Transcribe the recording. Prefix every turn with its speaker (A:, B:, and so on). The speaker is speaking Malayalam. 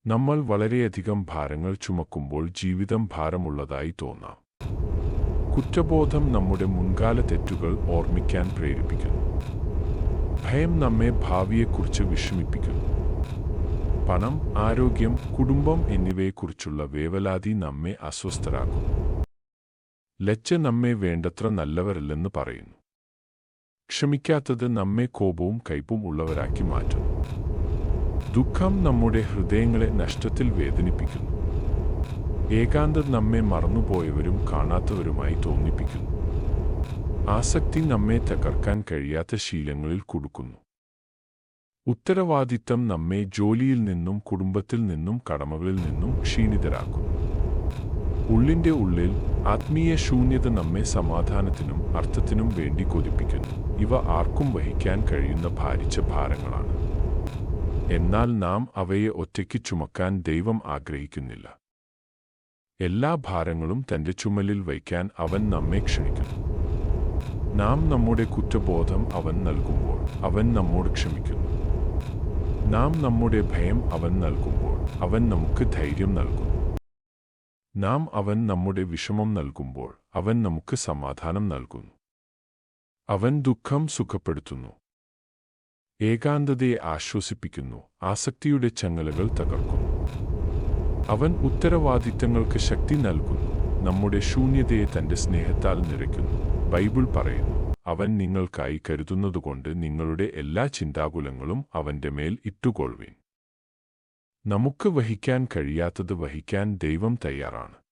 A: നമ്മൾ വളരെയധികം ഭാരങ്ങൾ ചുമക്കുമ്പോൾ ജീവിതം ഭാരമുള്ളതായി തോന്നാം. കുറ്റബോധം നമ്മുടെ മുൻകാല തെറ്റുകൾ ഓർമ്മിക്കാൻ പ്രേരിപ്പിക്കുന്നു. ഭയം നമ്മെ ഭാവിയെക്കുറിച്ച് വിഷമിപ്പിക്കുന്നു. പണം, ആരോഗ്യം, കുടുംബം എന്നിവയെക്കുറിച്ചുള്ള വേവലാതി നമ്മെ അസ്വസ്ഥരാക്കുന്നു. ലജ്ജ നമ്മെ വേണ്ടത്ര നല്ലവരല്ലെന്ന് പറയുന്നു. ക്ഷമിക്കാത്തത് നമ്മെ കോപവും കയ്പും ഉള്ളവരാക്കി മാറ്റുന്നു. ദുഃഖം നമ്മുടെ ഹൃദയങ്ങളെ നഷ്ടത്തിൽ വേദനിപ്പിക്കുന്നു. ഏകാന്തത നമ്മെ മറന്നുപോയവരും കാണാത്തവരുമായി തോന്നിപ്പിക്കുന്നു. ആസക്തി നമ്മെ തകർക്കാൻ കഴിയാത്ത ശീലങ്ങളിൽ കുടുക്കുന്നു. ഉത്തരവാദിത്തം നമ്മെ ജോലിയിൽ നിന്നും കുടുംബത്തിൽ നിന്നും കടമകളിൽ നിന്നും ക്ഷീണിതരാക്കുന്നു. ഉള്ളിന്റെ ഉള്ളിൽ ആത്മീയ ശൂന്യത നമ്മെ സമാധാനത്തിനും അർത്ഥത്തിനും വേണ്ടി കൊതിപ്പിക്കുന്നു. ഇവ ആർക്കും വഹിക്കാൻ കഴിയുന്ന ഭാരിച്ച ഭാരങ്ങളാണ്. എന്നാൽ നാം അവയെ ഒറ്റയ്ക്ക് ചുമക്കാൻ ദൈവം ആഗ്രഹിക്കുന്നില്ല. എല്ലാ ഭാരങ്ങളും തന്റെ ചുമലിൽ വയ്ക്കാൻ അവൻ നമ്മെ ക്ഷണിക്കുന്നു. നാം നമ്മുടെ കുറ്റബോധം അവൻ നൽകുമ്പോൾ അവൻ നമ്മോട് ക്ഷമിക്കുന്നു. നാം നമ്മുടെ ഭയം അവൻ നൽകുമ്പോൾ അവൻ നമുക്ക് ധൈര്യം നൽകുന്നു. നാം അവൻ നമ്മുടെ വിഷമം നൽകുമ്പോൾ അവൻ നമുക്ക് സമാധാനം നൽകുന്നു. അവൻ ദുഃഖം സുഖപ്പെടുത്തുന്നു. ഏകാന്തതയെ ആശ്വസിപ്പിക്കുന്നു. ആസക്തിയുടെ ചങ്ങലകൾ തകർക്കുന്നു. അവൻ ഉത്തരവാദിത്തങ്ങൾക്ക് ശക്തി നൽകുന്നു. നമ്മുടെ ശൂന്യതയെ തന്റെ സ്നേഹത്താൽ നിറയ്ക്കുന്നു. ബൈബിൾ പറയുന്നു, അവൻ നിങ്ങൾക്കായി കരുതുന്നതുകൊണ്ട് നിങ്ങളുടെ എല്ലാ ചിന്താകുലങ്ങളും അവന്റെ മേൽ ഇട്ടുകൊള്ളുവിൻ. നമുക്ക് വഹിക്കാൻ കഴിയാത്തത് വഹിക്കാൻ ദൈവം തയ്യാറാണ്.